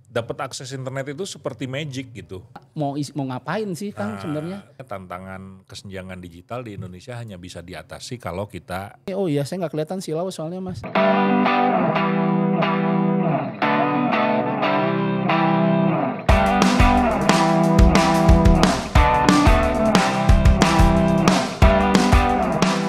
dapat akses internet itu seperti magic gitu. Mau ngapain sih Kang sebenarnya? Tantangan kesenjangan digital di Indonesia hanya bisa diatasi kalau kita. Oh iya, saya nggak kelihatan silau soalnya Mas.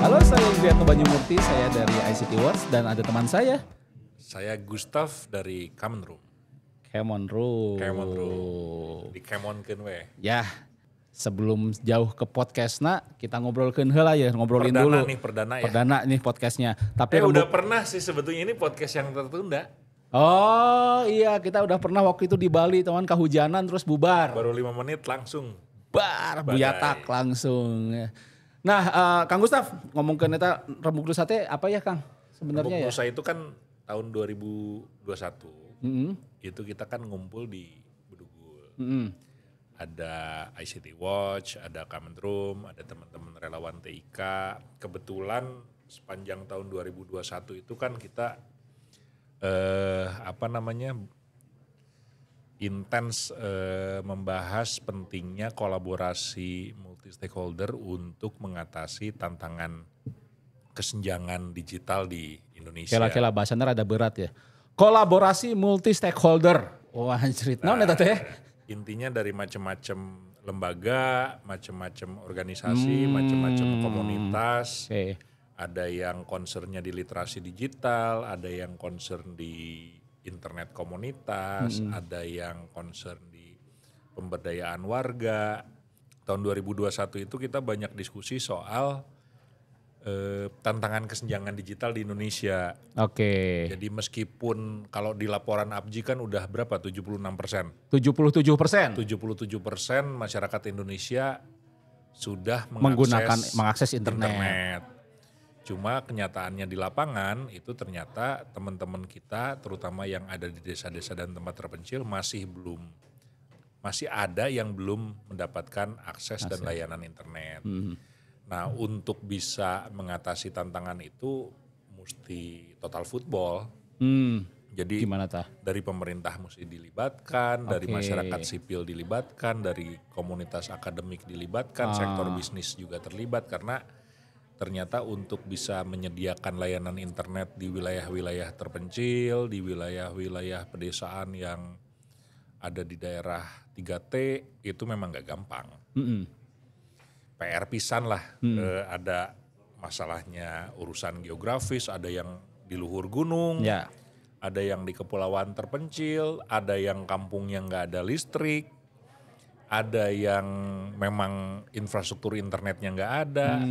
Halo, saya Indrianto Banyumurti, saya dari ICT Watch dan ada teman saya. Saya Gustav dari Common Room. Common Room. Di Common we. Ya, sebelum jauh ke podcastna, kita ngobrolkeun heula ya, ngobrolin dulu. Perdana Perdana nih podcastnya. Tapi udah pernah sih sebetulnya ini podcast yang tertunda. Oh iya, kita udah pernah waktu itu di Bali, teman kehujanan terus bubar. Baru 5 menit langsung. Buyatak langsung. Nah, Kang Gustav, ngomongkeun eta Rembuk Nusa teh apa ya Kang? Sebenarnya ya. Rembuk Nusa itu kan tahun 2021. Itu kita kan ngumpul di Bedugul. Ada ICT Watch, ada Common Room, ada teman-teman relawan TIK. Kebetulan sepanjang tahun 2021 itu kan kita intens membahas pentingnya kolaborasi multi stakeholder untuk mengatasi tantangan kesenjangan digital di Indonesia. Kira-kira bahasanya rada berat ya. Kolaborasi multi stakeholder. Wah, anjrit. Naon eta teh? Intinya dari macam-macam lembaga, macam-macam organisasi, macam-macam komunitas. Okay. Ada yang concernnya di literasi digital, ada yang concern di internet komunitas, ada yang concern di pemberdayaan warga. Tahun 2021 itu kita banyak diskusi soal tantangan kesenjangan digital di Indonesia. Oke. Jadi meskipun kalau di laporan APJI kan udah berapa? 76%. 77%. 77% masyarakat Indonesia sudah mengakses internet. Cuma kenyataannya di lapangan itu ternyata teman-teman kita terutama yang ada di desa-desa dan tempat terpencil masih ada yang belum mendapatkan akses dan layanan internet. Nah, untuk bisa mengatasi tantangan itu mesti total football. Jadi gimana tah? Dari pemerintah mesti dilibatkan, dari masyarakat sipil dilibatkan, dari komunitas akademik dilibatkan, sektor bisnis juga terlibat karena ternyata untuk bisa menyediakan layanan internet di wilayah-wilayah terpencil, di wilayah-wilayah pedesaan yang ada di daerah 3T itu memang gak gampang. PR pisan lah, ada masalahnya urusan geografis, ada yang di luhur gunung, ada yang di kepulauan terpencil, ada yang kampungnya gak ada listrik, ada yang memang infrastruktur internetnya gak ada.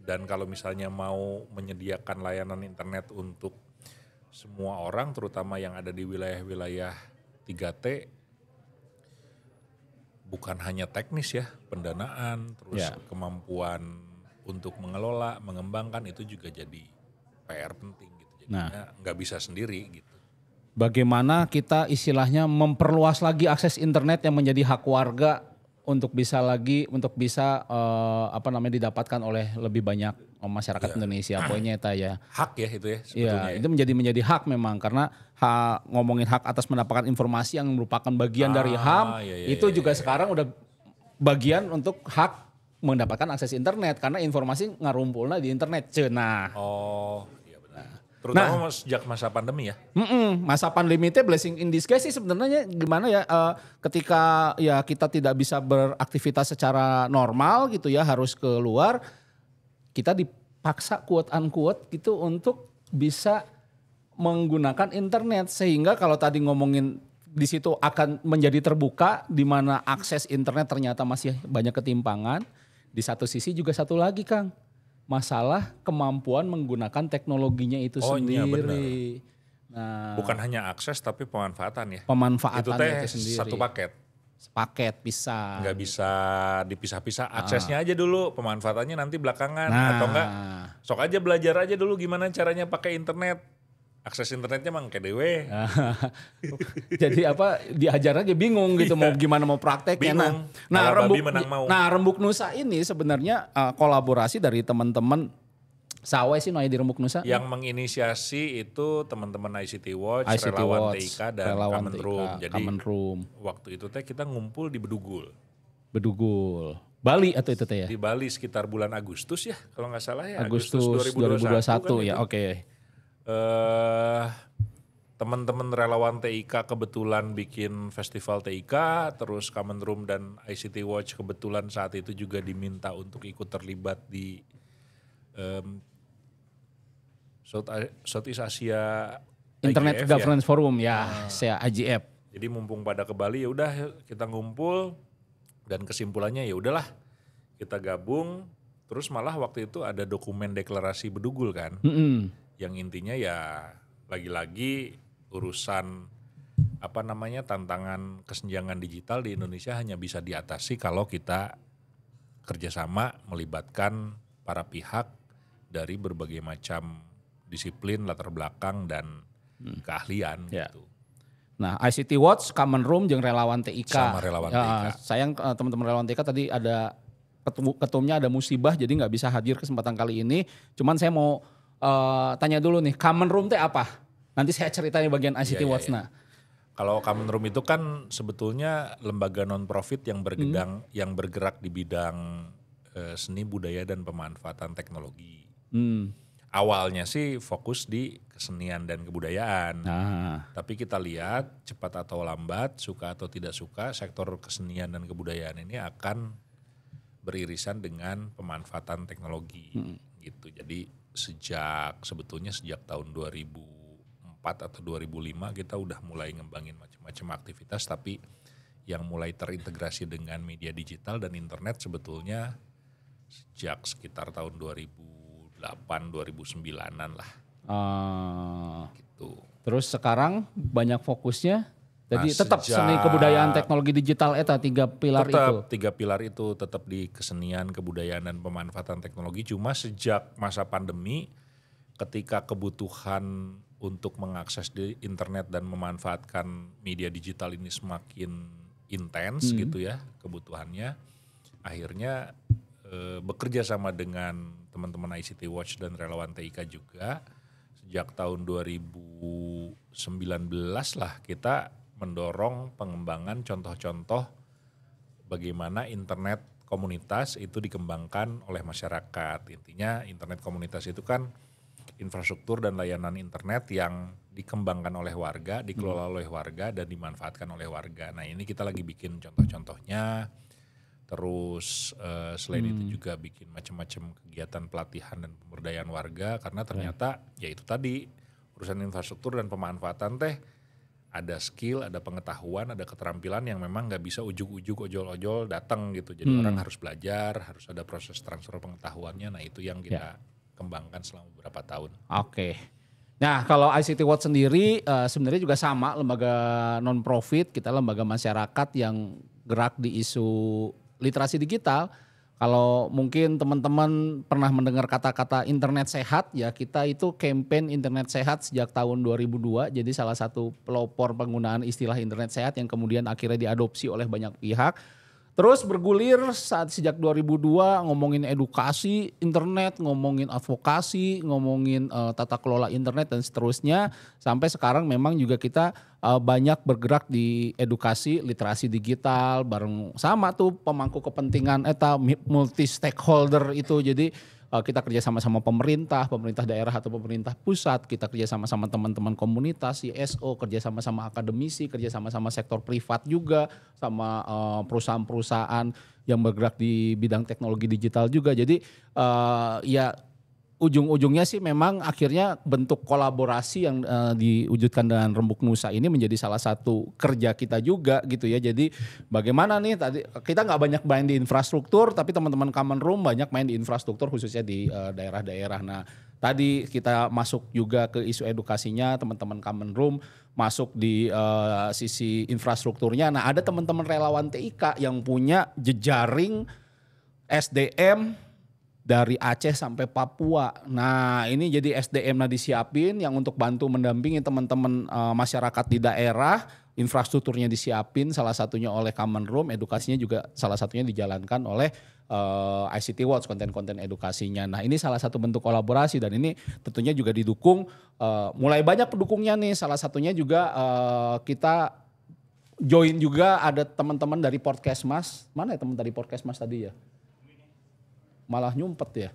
Dan kalau misalnya mau menyediakan layanan internet untuk semua orang, terutama yang ada di wilayah-wilayah 3T, bukan hanya teknis ya, pendanaan, terus kemampuan untuk mengelola, mengembangkan itu juga jadi PR penting gitu. Jadinya nggak bisa sendiri gitu. Bagaimana kita istilahnya memperluas lagi akses internet yang menjadi hak warga untuk bisa didapatkan oleh lebih banyak masyarakat Indonesia. Poinnya itu ya. Hak ya itu ya sebetulnya. Itu menjadi hak memang karena ngomongin hak atas mendapatkan informasi yang merupakan bagian dari HAM itu juga sekarang udah bagian untuk hak mendapatkan akses internet karena informasi ngarumpulna di internet cenah. Oh iya benar. Terutama sejak masa pandemi ya. Masa pandemi itu blessing in disguise sih sebenarnya gimana ya ketika ya kita tidak bisa beraktivitas secara normal gitu ya harus keluar, kita dipaksa quote unquote gitu untuk bisa menggunakan internet sehingga kalau tadi ngomongin di situ akan menjadi terbuka di mana akses internet ternyata masih banyak ketimpangan. Di satu sisi juga satu lagi Kang, masalah kemampuan menggunakan teknologinya itu sendiri. Nah, bukan hanya akses tapi pemanfaatan ya. Pemanfaatan itu sendiri. Satu paket. Sepaket bisa. Nggak bisa dipisah-pisah. Aksesnya aja dulu, pemanfaatannya nanti belakangan atau enggak. Sok aja belajar aja dulu gimana caranya pakai internet. Akses internetnya emang kayak dewe. Jadi diajar aja bingung gitu mau gimana mau prakteknya. Bingung. Rembuk Nusa ini sebenarnya kolaborasi dari teman-teman Sawe sih noya di Rembuk Nusa. Yang menginisiasi itu teman-teman ICT Watch, ICT relawan Watch, TIK dan relawan Kamenrum. TIK, Jadi Kamenrum. waktu itu teh kita ngumpul di Bedugul. Bedugul. Bali atau itu teh ya? Di Bali sekitar bulan Agustus ya, kalau nggak salah ya. Agustus 2021 kan ya, itu. oke. Teman-teman relawan TIK kebetulan bikin festival TIK, terus Kamenrum dan ICT Watch kebetulan saat itu juga diminta untuk ikut terlibat di Southeast Asia Internet IGF Governance Forum ya, saya IGF. Jadi mumpung pada ke Bali ya udah kita ngumpul dan kesimpulannya ya udahlah kita gabung. Terus malah waktu itu ada dokumen deklarasi Bedugul kan, yang intinya ya lagi-lagi urusan tantangan kesenjangan digital di Indonesia hanya bisa diatasi kalau kita kerjasama melibatkan para pihak dari berbagai macam disiplin, latar belakang dan keahlian gitu. Nah, ICT Watch, Kamenrum, jeung relawan TIK. Sama relawan TIK. Sayang teman-teman relawan TIK tadi ada ketumnya ada musibah jadi nggak bisa hadir kesempatan kali ini. Cuman saya mau tanya dulu nih, Kamenrum teh apa? Nanti saya ceritain bagian ICT Watch. Nah, kalau Kamenrum itu kan sebetulnya lembaga non-profit yang bergerak di bidang seni, budaya dan pemanfaatan teknologi. Awalnya sih fokus di kesenian dan kebudayaan. Tapi kita lihat cepat atau lambat, suka atau tidak suka, sektor kesenian dan kebudayaan ini akan beririsan dengan pemanfaatan teknologi. Gitu. Jadi sebetulnya sejak tahun 2004 atau 2005 kita udah mulai ngembangin macam-macam aktivitas, tapi yang mulai terintegrasi dengan media digital dan internet sebetulnya sejak sekitar tahun 2009-an lah. Gitu. Terus sekarang banyak fokusnya, jadi tetap seni kebudayaan teknologi digital eta 3 pilar itu. 3 pilar itu tetap di kesenian, kebudayaan dan pemanfaatan teknologi. Cuma sejak masa pandemi, ketika kebutuhan untuk mengakses di internet dan memanfaatkan media digital ini semakin intens gitu ya kebutuhannya, akhirnya bekerja sama dengan teman-teman ICT Watch dan relawan TIK juga sejak tahun 2019 lah kita mendorong pengembangan contoh-contoh bagaimana internet komunitas itu dikembangkan oleh masyarakat. Intinya internet komunitas itu kan infrastruktur dan layanan internet yang dikembangkan oleh warga, dikelola oleh warga dan dimanfaatkan oleh warga. Nah ini kita lagi bikin contoh-contohnya. Terus selain itu juga bikin macam-macam kegiatan pelatihan dan pemberdayaan warga karena ternyata ya itu tadi urusan infrastruktur dan pemanfaatan teh ada skill, ada pengetahuan, ada keterampilan yang memang nggak bisa ujuk-ujuk ojol-ojol datang gitu. Jadi orang harus belajar, harus ada proses transfer pengetahuannya. Nah itu yang kita kembangkan selama beberapa tahun. Oke. Nah kalau ICT Watch sendiri sebenarnya juga sama, lembaga non-profit, kita lembaga masyarakat yang gerak di isu literasi digital. Kalau mungkin teman-teman pernah mendengar kata-kata internet sehat, ya kita itu campaign internet sehat sejak tahun 2002. Jadi salah satu pelopor penggunaan istilah internet sehat yang kemudian akhirnya diadopsi oleh banyak pihak. Terus bergulir sejak 2002 ngomongin edukasi internet, ngomongin advokasi, ngomongin tata kelola internet dan seterusnya. Sampai sekarang memang juga kita banyak bergerak di edukasi literasi digital bareng sama tuh pemangku kepentingan multi stakeholder itu. Jadi kita kerja sama-sama pemerintah daerah atau pemerintah pusat, kita kerja sama-sama teman-teman komunitas, CSO, kerja sama-sama akademisi, kerja sama-sama sektor privat juga, sama perusahaan-perusahaan yang bergerak di bidang teknologi digital juga. Jadi ya ujung-ujungnya sih memang akhirnya bentuk kolaborasi yang diwujudkan dengan Rembuk Nusa ini menjadi salah satu kerja kita juga gitu ya. Jadi bagaimana nih tadi kita nggak banyak main di infrastruktur, tapi teman-teman Kamenrum banyak main di infrastruktur khususnya di daerah-daerah. Nah tadi kita masuk juga ke isu edukasinya, teman-teman Kamenrum masuk di sisi infrastrukturnya. Nah ada teman-teman relawan TIK yang punya jejaring SDM dari Aceh sampai Papua. Nah ini jadi SDM disiapin yang untuk bantu mendampingi teman-teman masyarakat di daerah infrastrukturnya disiapin, salah satunya oleh Common Room, edukasinya juga salah satunya dijalankan oleh ICT Watch, konten-konten edukasinya. Nah ini salah satu bentuk kolaborasi dan ini tentunya juga didukung, mulai banyak pendukungnya nih, salah satunya juga kita join juga ada teman-teman dari Podcast Mas. Mana ya teman dari Podcast Mas tadi ya? Malah nyumpet ya.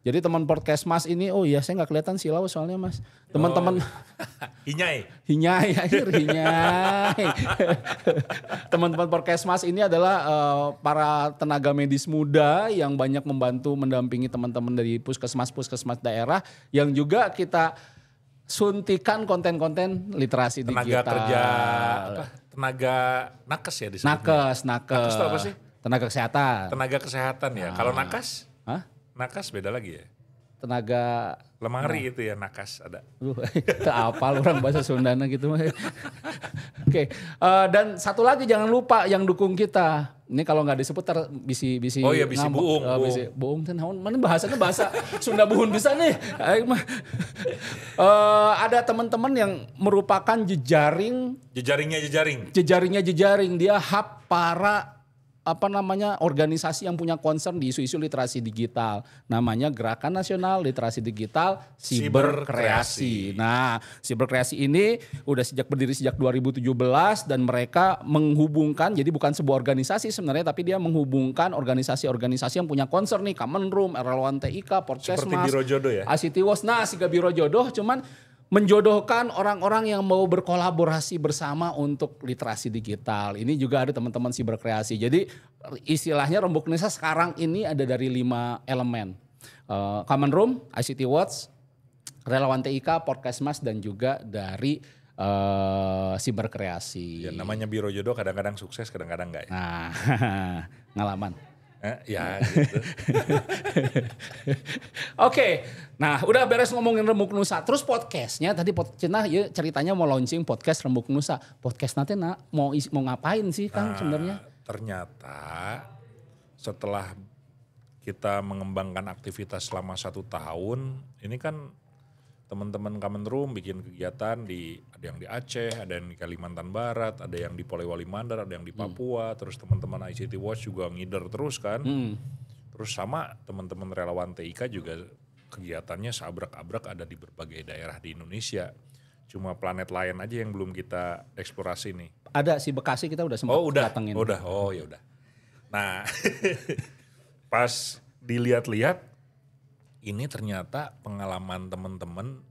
Jadi teman Podcast Mas ini, oh iya saya nggak kelihatan silau soalnya Mas. Teman-teman Hinyai. Teman-teman Podcast Mas ini adalah para tenaga medis muda yang banyak membantu mendampingi teman-teman dari puskesmas daerah yang juga kita suntikan konten-konten literasi Tenaga digital. kerja apa? Tenaga nakes ya disebutnya. Nakes. Nakes itu apa sih? Tenaga kesehatan. Tenaga kesehatan ya. Kalau nakas? Hah? Nakas beda lagi ya. Tenaga Lemari itu ya nakas ada. Apal orang bahasa Sundana gitu. Oke. Dan satu lagi jangan lupa yang dukung kita. Ini kalau nggak disebut bisi Oh iya bisi buung. Bisi buung teh naon? Mana bahasanya bahasa Sunda buhun bisa nih. Ada teman-teman yang merupakan jejaringnya dia hub para organisasi yang punya concern di isu-isu literasi digital. Namanya Gerakan Nasional Literasi Digital Siberkreasi. Nah, Siberkreasi ini udah berdiri sejak 2017 dan mereka menghubungkan, jadi bukan sebuah organisasi sebenarnya, tapi dia menghubungkan organisasi-organisasi yang punya concern nih, Common Room, Relawan TIK, Podcast Seperti Mas, Biro Jodoh ya? ICT Watch. Nah, Siga Biro Jodoh cuman menjodohkan orang-orang yang mau berkolaborasi bersama untuk literasi digital. Ini juga ada teman-teman Siberkreasi. Jadi istilahnya Rembuk Nusa sekarang ini ada dari 5 elemen. Common Room, ICT Watch, Relawan TIK, Podcast Mas, dan juga dari Siberkreasi. Ya, namanya Biro Jodoh kadang-kadang sukses, kadang-kadang enggak ya. Nah, ngalaman. Ya gitu. Oke, nah udah beres ngomongin Rembuk Nusa. Terus podcastnya tadi Cenah ya ceritanya mau launching podcast Rembuk Nusa. Podcast nanti mau ngapain sih Kang sebenarnya? Ternyata setelah kita mengembangkan aktivitas selama 1 tahun, ini kan teman-teman Common Room bikin kegiatan ada yang di Aceh, ada yang di Kalimantan Barat, ada yang di Polewali Mandar, ada yang di Papua, terus teman-teman ICT Watch juga ngider terus kan. Terus sama teman-teman relawan TIK juga kegiatannya seabrak-abrak ada di berbagai daerah di Indonesia. Cuma planet lain aja yang belum kita eksplorasi nih. Ada si Bekasi kita udah sempat datengin. Oh ya udah. Nah, pas dilihat-lihat ini ternyata pengalaman teman-teman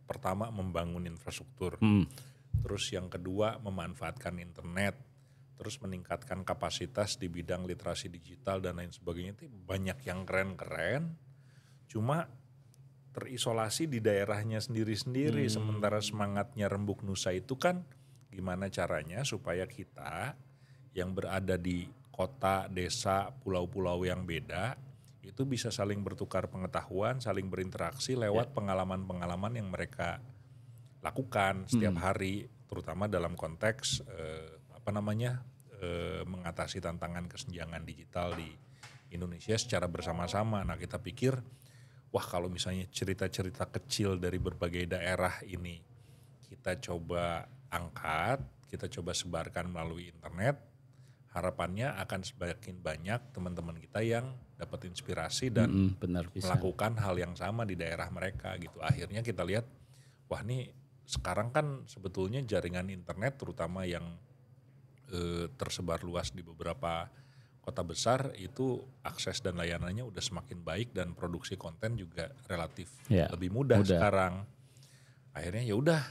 pertama membangun infrastruktur, terus yang kedua memanfaatkan internet, terus meningkatkan kapasitas di bidang literasi digital dan lain sebagainya. Itu banyak yang keren-keren, cuma terisolasi di daerahnya sendiri-sendiri. Sementara semangatnya Rembuk Nusa itu kan gimana caranya supaya kita yang berada di kota, desa, pulau-pulau yang beda itu bisa saling bertukar pengetahuan, saling berinteraksi lewat pengalaman-pengalaman yang mereka lakukan setiap hari, terutama dalam konteks mengatasi tantangan kesenjangan digital di Indonesia secara bersama-sama. Nah kita pikir, wah kalau misalnya cerita-cerita kecil dari berbagai daerah ini kita coba angkat, kita coba sebarkan melalui internet, harapannya akan semakin banyak teman-teman kita yang dapat inspirasi dan melakukan hal yang sama di daerah mereka gitu. Akhirnya kita lihat, wah nih sekarang kan sebetulnya jaringan internet terutama yang tersebar luas di beberapa kota besar itu akses dan layanannya udah semakin baik dan produksi konten juga relatif lebih mudah sekarang. Akhirnya ya udah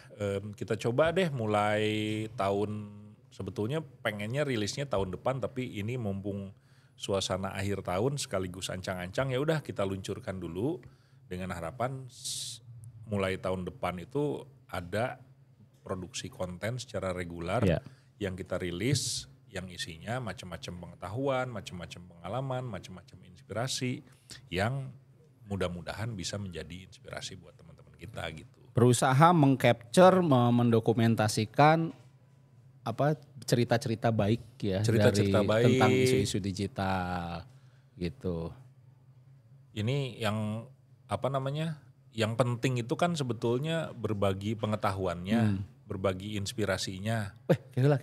kita coba deh mulai tahun. Sebetulnya pengennya rilisnya tahun depan, tapi ini mumpung suasana akhir tahun sekaligus ancang-ancang, ya udah kita luncurkan dulu dengan harapan mulai tahun depan itu ada produksi konten secara reguler yang kita rilis, yang isinya macam-macam pengetahuan, macam-macam pengalaman, macam-macam inspirasi yang mudah-mudahan bisa menjadi inspirasi buat teman-teman kita gitu. Berusaha mengcapture, mendokumentasikan cerita-cerita baik ya cerita-cerita baik tentang isu-isu digital gitu. Ini yang penting itu kan sebetulnya berbagi pengetahuannya, berbagi inspirasinya. Kira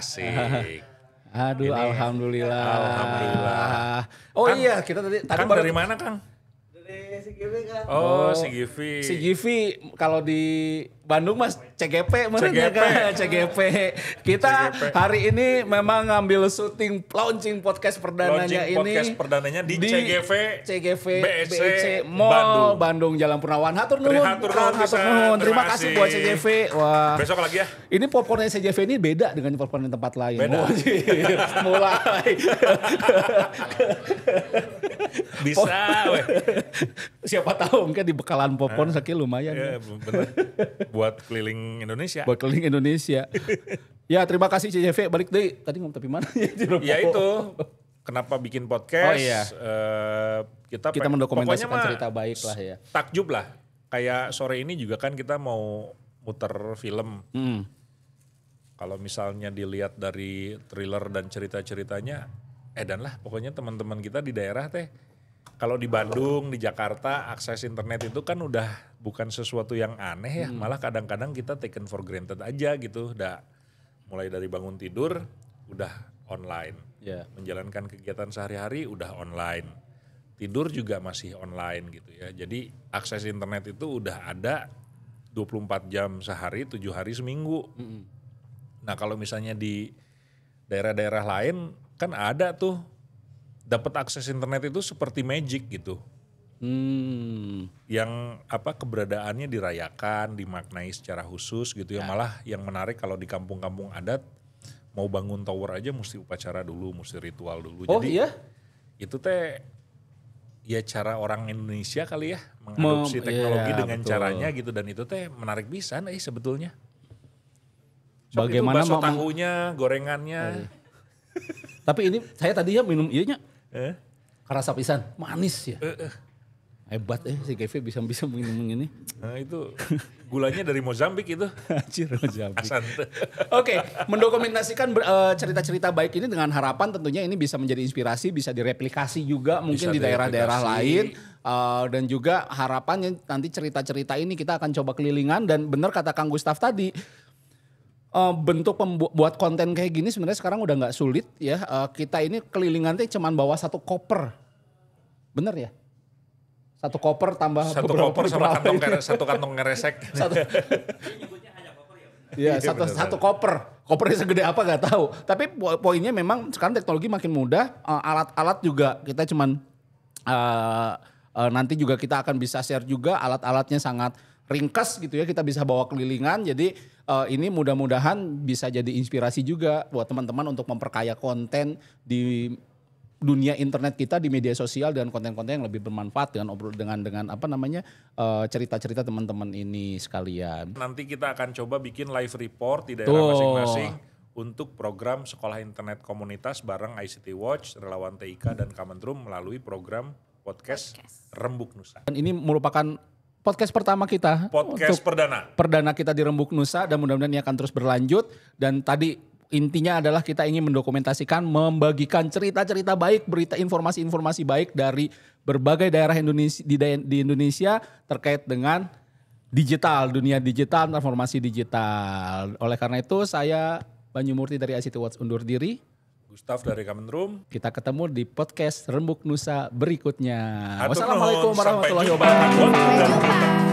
Asik. Aduh, alhamdulillah. Alhamdulillah. Oh Kang, iya, kita tadi Kang baru dari mana, Kang? Dari CGV kan. Oh, CGV. CGV kalau di Bandung Mas CGP mana CGP. kan? CGP. Kita CGP. hari ini memang ngambil syuting launching podcast perdananya Launching ini. podcast perdananya di CGV BEC Mall Bandung Jalan Purnawan. Hatur nuhun. Hatur nuhun pisan. Terima Terima kasih kasih. buat CGV. Wah. Besok lagi ya. Ini popcornnya CGV ini beda dengan popcorn di tempat lain. Beda. Mulai. Bisa, weh. Siapa tahu mungkin di bekalan popcorn sakit lumayan. Ya, bener. Buat keliling Indonesia. Buat keliling Indonesia. Ya terima kasih CJV balik deh. Tadi ngomong tapi mana Ya itu. Kenapa bikin podcast? Oh iya. Kita mendokumentasikan pokoknya mah cerita baik lah ya. Takjub lah. Kayak sore ini juga kan kita mau muter film. Kalau misalnya dilihat dari thriller dan cerita-ceritanya, edan lah. Pokoknya teman-teman kita di daerah teh. Kalau di Bandung, di Jakarta, akses internet itu kan udah bukan sesuatu yang aneh ya. Malah kadang-kadang kita taken for granted aja gitu. Udah mulai dari bangun tidur, udah online. Ya. Menjalankan kegiatan sehari-hari udah online. Tidur juga masih online gitu ya. Jadi akses internet itu udah ada 24 jam sehari, 7 hari seminggu. Nah kalau misalnya di daerah-daerah lain kan ada tuh. Dapat akses internet itu seperti magic gitu. Yang keberadaannya dirayakan, dimaknai secara khusus gitu ya. Malah yang menarik kalau di kampung-kampung adat mau bangun tower aja mesti upacara dulu, mesti ritual dulu. Oh jadi iya? itu teh ya cara orang Indonesia kali ya mengadopsi teknologi dengan betul. caranya gitu, dan itu teh menarik bisa sebetulnya. Bagaimana itu bakso tahunya, gorengannya. Oh, iya. Tapi ini saya tadinya minum ianya. Karasa pisan, manis ya. Hebat si Kevin bisa minum ini. Nah itu gulanya dari Mozambik itu. Anjir, Mozambik. Asante. Oke, mendokumentasikan cerita-cerita baik ini dengan harapan tentunya ini bisa menjadi inspirasi, bisa direplikasi juga mungkin Bisa di daerah-daerah direplikasi. lain. Dan juga harapannya nanti cerita-cerita ini kita akan coba kelilingan, dan benar kata Kang Gustaf tadi, bentuk buat konten kayak gini sebenarnya sekarang udah nggak sulit ya. Kita ini kelilingan tuh cuman bawa satu koper, bener ya? Satu koper tambah Satu beberapa koper sama peralatan. satu kantong ngeresek. Ya, Iya, satu koper. Kopernya segede apa gak tahu. Tapi poinnya memang sekarang teknologi makin mudah. Alat-alat juga kita cuman nanti juga kita akan bisa share juga, alat-alatnya sangat ringkas gitu ya, kita bisa bawa kelilingan. Jadi ini mudah-mudahan bisa jadi inspirasi juga buat teman-teman untuk memperkaya konten di dunia internet kita, di media sosial, dengan konten-konten yang lebih bermanfaat dengan cerita-cerita teman-teman ini sekalian. Nanti kita akan coba bikin live report di daerah masing-masing untuk program Sekolah Internet Komunitas bareng ICT Watch, Relawan TIK dan Kementerian melalui program podcast Rembuk Nusa. Dan ini merupakan podcast pertama kita. Podcast perdana kita di Rembuk Nusa, dan mudah-mudahan ini akan terus berlanjut. Dan tadi intinya adalah kita ingin mendokumentasikan, membagikan cerita-cerita baik, berita informasi-informasi baik dari berbagai daerah Indonesia di Indonesia terkait dengan digital, dunia digital, transformasi digital. Oleh karena itu saya Banyu Murti dari ICT Watch undur diri. Gustaf dari Kementerian. Kita ketemu di podcast Rembuk Nusa berikutnya. Hatur nuhun, Wassalamualaikum sampai warahmatullahi jumpa. wabarakatuh. Sampai jumpa.